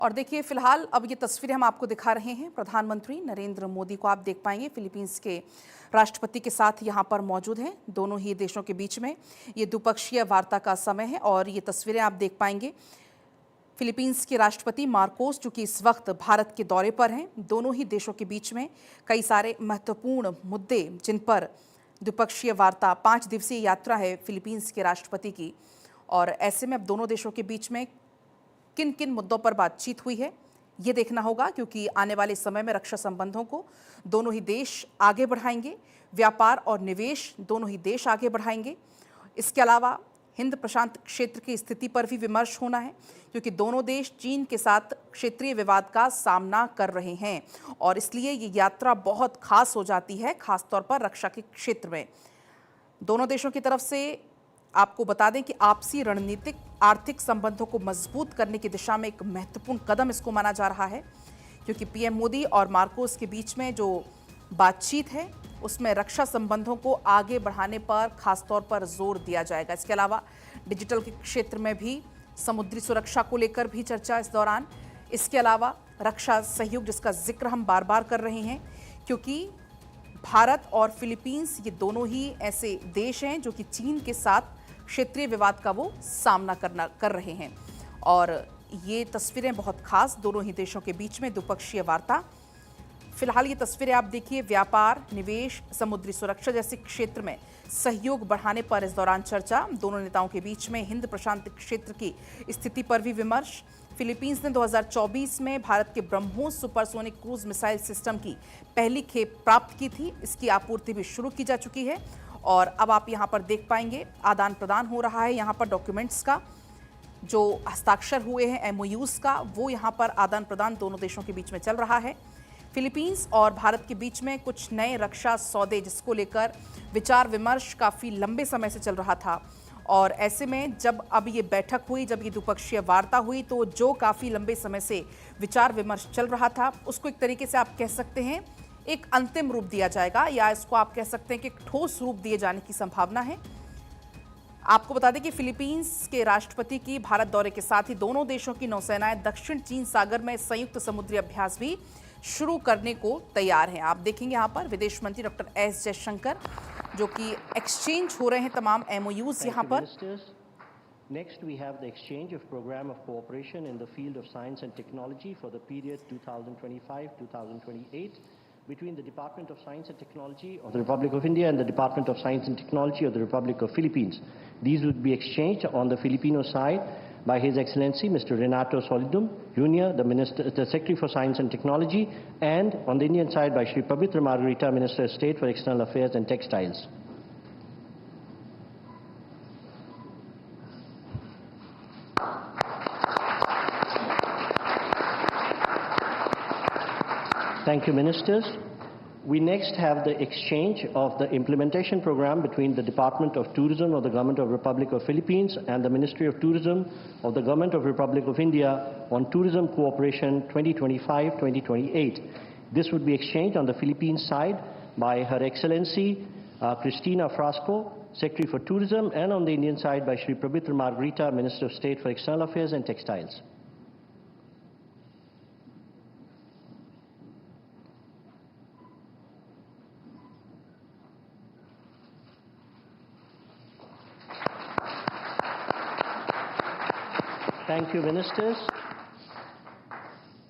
और देखिए फिलहाल अब ये तस्वीरें हम आपको दिखा रहे हैं। प्रधानमंत्री नरेंद्र मोदी को आप देख पाएंगे फिलीपींस के राष्ट्रपति के साथ यहाँ पर मौजूद हैं। दोनों ही देशों के बीच में ये द्विपक्षीय वार्ता का समय है और ये तस्वीरें आप देख पाएंगे। फिलीपींस के राष्ट्रपति मार्कोस जो कि इस वक्त भारत के दौरे पर हैं। दोनों ही देशों के बीच में कई सारे महत्वपूर्ण मुद्दे जिन पर द्विपक्षीय वार्ता 5 दिवसीय यात्रा है फिलीपींस के राष्ट्रपति की। और ऐसे में अब दोनों देशों के बीच में किन किन मुद्दों पर बातचीत हुई है ये देखना होगा, क्योंकि आने वाले समय में रक्षा संबंधों को दोनों ही देश आगे बढ़ाएंगे। व्यापार और निवेश दोनों ही देश आगे बढ़ाएंगे। इसके अलावा हिंद प्रशांत क्षेत्र की स्थिति पर भी विमर्श होना है, क्योंकि दोनों देश चीन के साथ क्षेत्रीय विवाद का सामना कर रहे हैं और इसलिए ये यात्रा बहुत खास हो जाती है, खासतौर पर रक्षा के क्षेत्र में। दोनों देशों की तरफ से आपको बता दें कि आपसी रणनीतिक आर्थिक संबंधों को मजबूत करने की दिशा में एक महत्वपूर्ण कदम इसको माना जा रहा है, क्योंकि पीएम मोदी और मार्कोस के बीच में जो बातचीत है उसमें रक्षा संबंधों को आगे बढ़ाने पर खासतौर पर जोर दिया जाएगा। इसके अलावा डिजिटल के क्षेत्र में भी समुद्री सुरक्षा को लेकर भी चर्चा इस दौरान। इसके अलावा रक्षा सहयोग जिसका जिक्र हम बार बार कर रहे हैं, क्योंकि भारत और फिलीपींस ये दोनों ही ऐसे देश हैं जो कि चीन के साथ क्षेत्रीय विवाद का वो सामना कर रहे हैं। और ये तस्वीरें बहुत खास दोनों ही देशों के बीच में द्विपक्षीय वार्ता। फिलहाल ये तस्वीरें आप देखिए। व्यापार, निवेश, समुद्री सुरक्षा जैसे क्षेत्र में सहयोग बढ़ाने पर इस दौरान चर्चा। दोनों नेताओं के बीच में हिंद प्रशांत क्षेत्र की स्थिति पर भी विमर्श। फिलीपींस ने 2024 में भारत के BrahMos supersonic cruise missile system की पहली खेप प्राप्त की थी। इसकी आपूर्ति भी शुरू की जा चुकी है और अब आप यहाँ पर देख पाएंगे आदान प्रदान हो रहा है। यहाँ पर डॉक्यूमेंट्स का जो हस्ताक्षर हुए हैं एमओयूज का, वो यहाँ पर आदान प्रदान दोनों देशों के बीच में चल रहा है। फिलीपींस और भारत के बीच में कुछ नए रक्षा सौदे जिसको लेकर विचार विमर्श काफ़ी लंबे समय से चल रहा था और ऐसे में जब अब ये बैठक हुई, जब ये द्विपक्षीय वार्ता हुई, तो जो काफ़ी लंबे समय से विचार विमर्श चल रहा था उसको एक तरीके से आप कह सकते हैं एक अंतिम रूप दिया जाएगा, या इसको आप कह सकते हैं कि एक ठोस रूप दिए जाने की संभावना है। आपको बता दें कि फिलीपींस के राष्ट्रपति की भारत दौरे के साथ ही दोनों देशों की नौसेनाएं दक्षिण चीन सागर में संयुक्त समुद्री अभ्यास भी शुरू करने को तैयार हैं। आप देखेंगे यहाँ पर विदेश मंत्री डॉक्टर एस जयशंकर जो कि एक्सचेंज हो रहे हैं तमाम एमओयूज यहाँ पर। Next, we have the exchange of program of cooperation in the field of science and technology for the period 2025-2028 between the Department of Science and Technology of the Republic of India and the Department of Science and Technology of the Republic of Philippines. These would be exchanged on the Filipino side by His Excellency Mr. Renato Solidum Jr., the Secretary for Science and Technology, and on the Indian side by Shri Pavitra Margarita, Minister of State for External Affairs and Textiles. Thank you, Ministers. We next have the exchange of the implementation program between the Department of Tourism of the Government of Republic of Philippines and the Ministry of Tourism of the Government of Republic of India on Tourism Cooperation 2025-2028. This would be exchanged on the Philippine side by Her Excellency Cristina Frasco, Secretary for Tourism, and on the Indian side by Shri Pavitra Margarita, Minister of State for External Affairs and Textiles. Thank you, Ministers.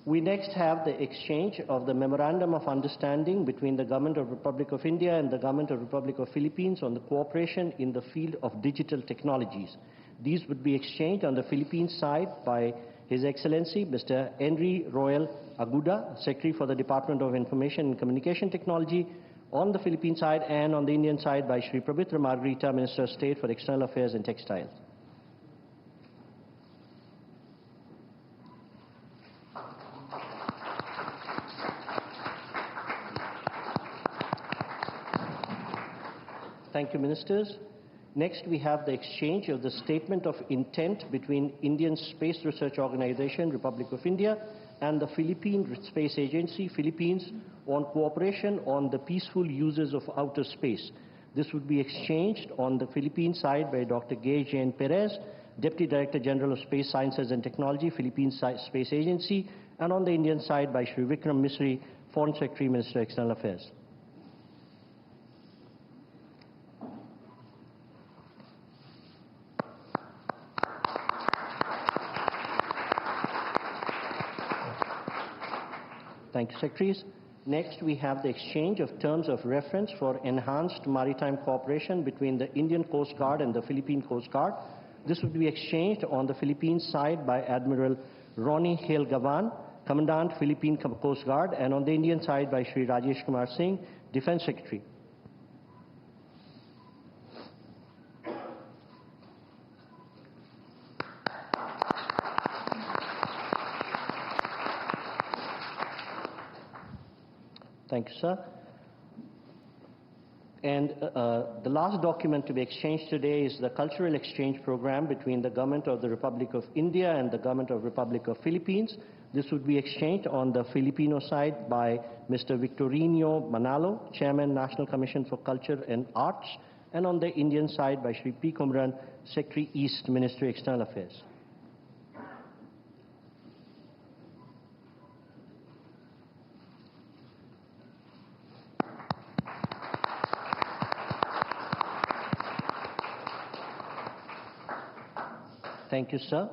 We next have the exchange of the Memorandum of Understanding between the Government of Republic of India and the Government of Republic of Philippines on the cooperation in the field of digital technologies. These would be exchanged on the Philippine side by His Excellency Mr. Henry Royal Aguda, Secretary for the Department of Information and Communication Technology on the Philippine side, and on the Indian side by Shri Pavitra Margarita, Minister of State for External Affairs and Textiles. Thank you, Ministers. Next, we have the exchange of the Statement of Intent between Indian Space Research Organization, Republic of India, and the Philippine Space Agency, Philippines, on cooperation on the peaceful uses of outer space. This would be exchanged on the Philippine side by Dr. Gay Jean Perez, Deputy Director General of Space Sciences and Technology, Philippine Space Agency, and on the Indian side by Shri Vikram Misri, Foreign Secretary, Minister of External Affairs. Thank you, Secretaries. Next, we have the exchange of terms of reference for enhanced maritime cooperation between the Indian Coast Guard and the Philippine Coast Guard. This would be exchanged on the Philippine side by Admiral Ronnie Hale Gavan, Commandant Philippine Coast Guard, and on the Indian side by Shri Rajesh Kumar Singh, Defense Secretary. Thank you, sir. And the last document to be exchanged today is the cultural exchange program between the Government of the Republic of India and the Government of the Republic of Philippines. This would be exchanged on the Filipino side by Mr. Victorino Manalo, Chairman, National Commission for Culture and Arts, and on the Indian side by Shri P. Kumran, Secretary East, Ministry of External Affairs. Thank you, sir.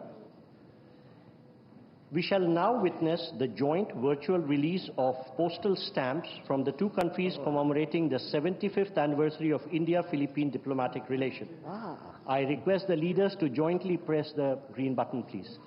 We shall now witness the joint virtual release of postal stamps from the two countries commemorating the 75th anniversary of India-Philippine diplomatic relation. I request the leaders to jointly press the green button, please.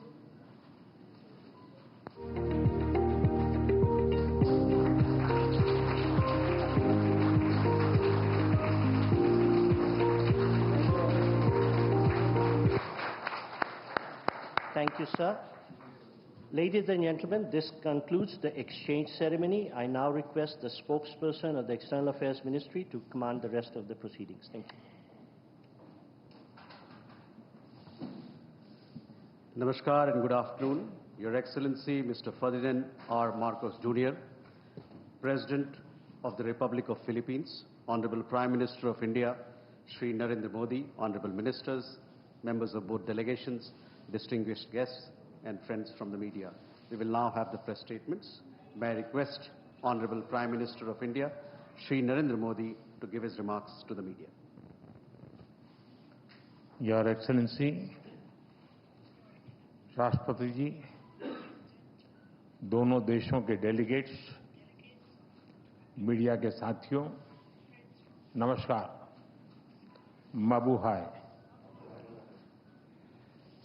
Thank you, sir. Ladies and gentlemen, this concludes the exchange ceremony. I now request the spokesperson of the External Affairs Ministry to command the rest of the proceedings. Thank you. Namaskar and good afternoon. Your Excellency, Mr. Ferdinand R. Marcos Jr., President of the Republic of Philippines, Honorable Prime Minister of India, Shri Narendra Modi, Honorable Ministers, members of both delegations, distinguished guests, and friends from the media. We will now have the press statements. May I request Honorable Prime Minister of India, Shri Narendra Modi, to give his remarks to the media. Your Excellency, राष्ट्रपति जी, दोनों देशों के delegates, media के साथियों, नमस्कार, मबूहाय।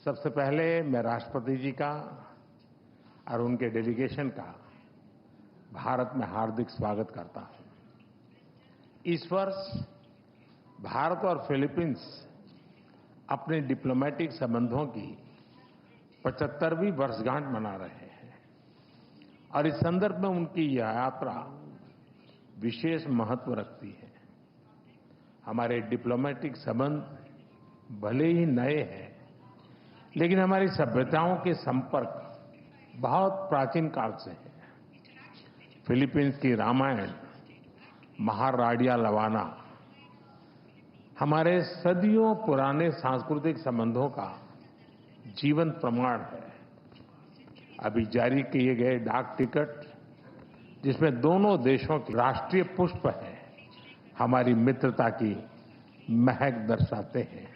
सबसे पहले मैं राष्ट्रपति जी का और उनके डेलीगेशन का भारत में हार्दिक स्वागत करता हूं। इस वर्ष भारत और फिलीपींस अपने डिप्लोमेटिक संबंधों की 75वीं वर्षगांठ मना रहे हैं और इस संदर्भ में उनकी यह यात्रा विशेष महत्व रखती है। हमारे डिप्लोमेटिक संबंध भले ही नए हैं, लेकिन हमारी सभ्यताओं के संपर्क बहुत प्राचीन काल से है। फिलीपींस की रामायण, महाराडिया लवाना हमारे सदियों पुराने सांस्कृतिक संबंधों का जीवन प्रमाण है। अभी जारी किए गए डाक टिकट, जिसमें दोनों देशों के राष्ट्रीय पुष्प है, हमारी मित्रता की महक दर्शाते हैं।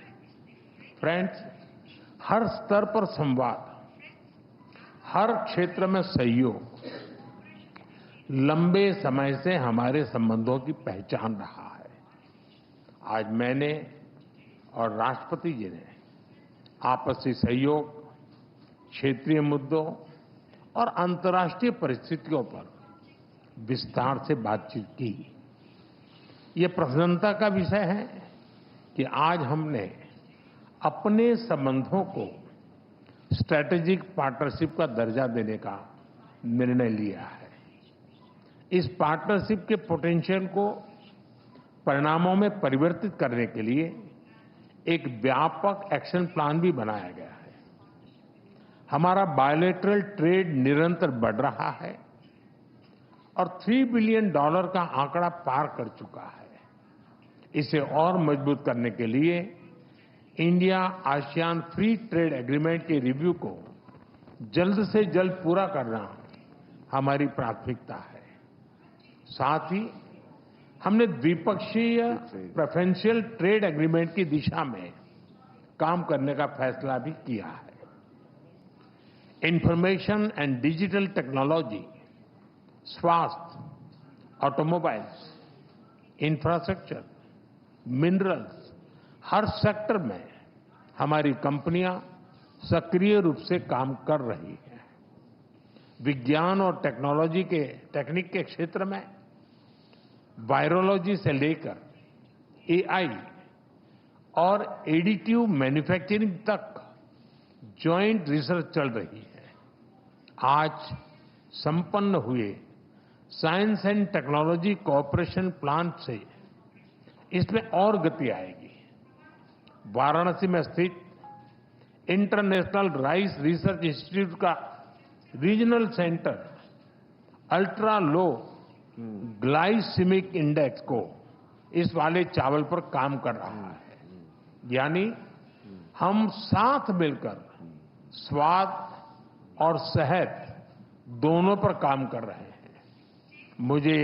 फ्रेंड्स, हर स्तर पर संवाद, हर क्षेत्र में सहयोग लंबे समय से हमारे संबंधों की पहचान रहा है। आज मैंने और राष्ट्रपति जी ने आपसी सहयोग, क्षेत्रीय मुद्दों और अंतर्राष्ट्रीय परिस्थितियों पर विस्तार से बातचीत की। ये प्रसन्नता का विषय है कि आज हमने अपने संबंधों को स्ट्रैटेजिक पार्टनरशिप का दर्जा देने का निर्णय लिया है। इस पार्टनरशिप के पोटेंशियल को परिणामों में परिवर्तित करने के लिए एक व्यापक एक्शन प्लान भी बनाया गया है। हमारा बायलैटरल ट्रेड निरंतर बढ़ रहा है और $3 बिलियन का आंकड़ा पार कर चुका है। इसे और मजबूत करने के लिए India ASEAN free trade agreement के रिव्यू को जल्द से जल्द पूरा करना हमारी प्राथमिकता है। साथ ही हमने द्विपक्षीय प्रेफरेंशियल ट्रेड एग्रीमेंट की दिशा में काम करने का फैसला भी किया है। इंफॉर्मेशन एंड डिजिटल टेक्नोलॉजी, स्वास्थ्य, ऑटोमोबाइल्स, इंफ्रास्ट्रक्चर, मिनरल्स, हर सेक्टर में हमारी कंपनियां सक्रिय रूप से काम कर रही हैं। विज्ञान और टेक्निक के क्षेत्र में वायरोलॉजी से लेकर एआई और एडिटिव मैन्युफैक्चरिंग तक जॉइंट रिसर्च चल रही है। आज संपन्न हुए science and technology cooperation plan से इसमें और गति आएगी। वाराणसी में स्थित इंटरनेशनल राइस रिसर्च इंस्टीट्यूट का regional centre ultra low glycemic index को इस वाले चावल पर काम कर रहा है। यानी हम साथ मिलकर स्वाद और सेहत दोनों पर काम कर रहे हैं। मुझे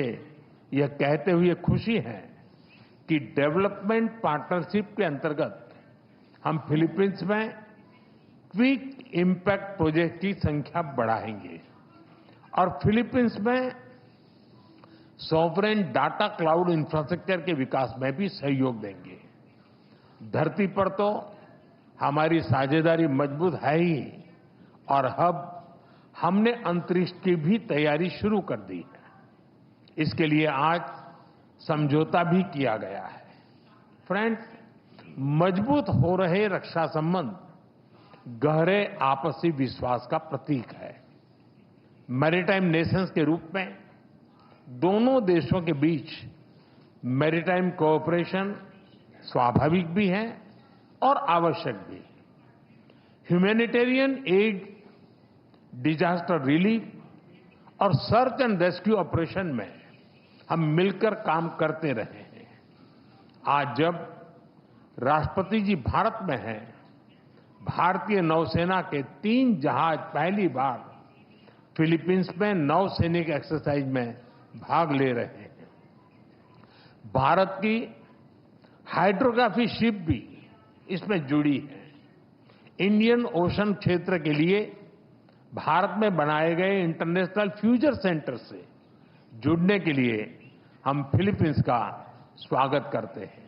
यह कहते हुए खुशी है कि डेवलपमेंट पार्टनरशिप के अंतर्गत हम फिलीपींस में क्विक इम्पैक्ट प्रोजेक्ट की संख्या बढ़ाएंगे और फिलीपींस में सॉवरेन डाटा क्लाउड इंफ्रास्ट्रक्चर के विकास में भी सहयोग देंगे। धरती पर तो हमारी साझेदारी मजबूत है ही और अब हमने अंतरिक्ष की भी तैयारी शुरू कर दी है। इसके लिए आज समझौता भी किया गया है। फ्रेंड्स, मजबूत हो रहे रक्षा संबंध गहरे आपसी विश्वास का प्रतीक है। मैरीटाइम नेशंस के रूप में दोनों देशों के बीच मैरीटाइम कोऑपरेशन स्वाभाविक भी है और आवश्यक भी। ह्यूमैनिटेरियन एड, डिजास्टर रिलीफ और सर्च एंड रेस्क्यू ऑपरेशन में हम मिलकर काम करते रहे हैं। आज जब राष्ट्रपति जी भारत में हैं, भारतीय नौसेना के 3 जहाज पहली बार फिलीपींस में नौसैनिक एक्सरसाइज में भाग ले रहे हैं। भारत की हाइड्रोग्राफी शिप भी इसमें जुड़ी है। इंडियन ओशन क्षेत्र के लिए भारत में बनाए गए इंटरनेशनल फ्यूचर सेंटर से जुड़ने के लिए हम फिलीपींस का स्वागत करते हैं।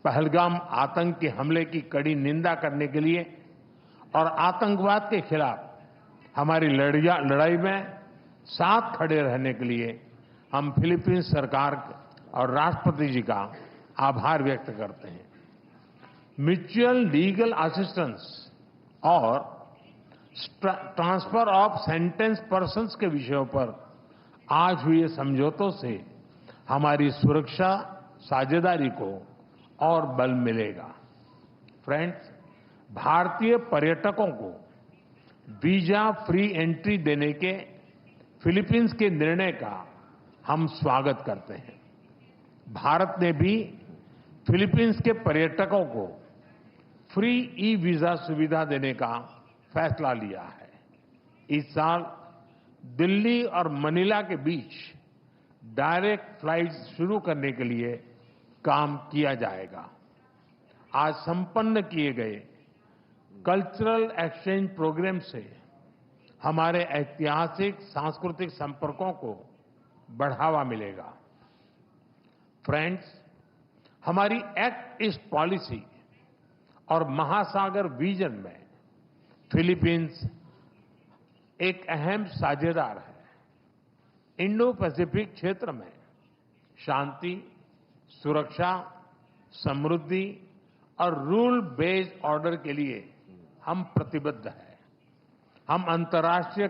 पहलगाम आतंकी हमले की कड़ी निंदा करने के लिए और आतंकवाद के खिलाफ हमारी लड़ाई में साथ खड़े रहने के लिए हम फिलीपींस सरकार और राष्ट्रपति जी का आभार व्यक्त करते हैं। म्यूचुअल लीगल असिस्टेंस और ट्रांसफर ऑफ सेंटेंस पर्सन्स के विषयों पर आज हुए समझौतों से हमारी सुरक्षा साझेदारी को और बल मिलेगा। फ्रेंड्स, भारतीय पर्यटकों को वीजा फ्री एंट्री देने के फिलीपींस के निर्णय का हम स्वागत करते हैं। भारत ने भी फिलीपींस के पर्यटकों को फ्री ई वीजा सुविधा देने का फैसला लिया है। इस साल दिल्ली और मनीला के बीच डायरेक्ट फ्लाइट्स शुरू करने के लिए काम किया जाएगा। आज संपन्न किए गए कल्चरल एक्सचेंज प्रोग्राम से हमारे ऐतिहासिक सांस्कृतिक संपर्कों को बढ़ावा मिलेगा। फ्रेंड्स, हमारी एक्ट ईस्ट पॉलिसी और महासागर विजन में फिलीपींस एक अहम साझेदार है। इंडो पैसिफिक क्षेत्र में शांति, सुरक्षा, समृद्धि और रूल बेस्ड ऑर्डर के लिए हम प्रतिबद्ध हैं। हम अंतर्राष्ट्रीय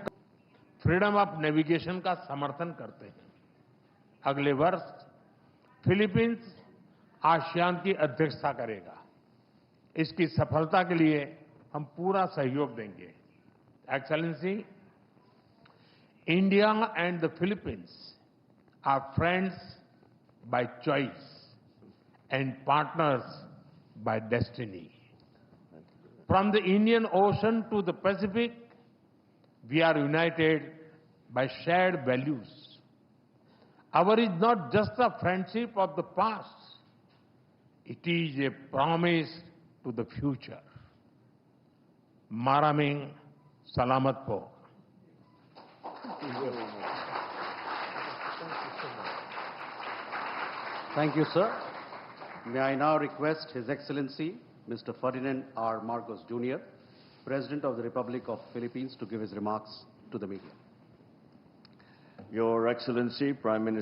फ्रीडम ऑफ नेविगेशन का समर्थन करते हैं। अगले वर्ष फिलीपींस आसियान की अध्यक्षता करेगा। इसकी सफलता के लिए हम पूरा सहयोग देंगे। Excellency, India and the Philippines are friends by choice and partners by destiny. From the Indian Ocean to the Pacific, we are united by shared values. Our is not just a friendship of the past. It is a promise to the future. Maraming Salamat po. Thank you, sir. May I now request His Excellency, Mr. Ferdinand R. Marcos Jr., President of the Republic of Philippines, to give his remarks to the media. Your Excellency, Prime Minister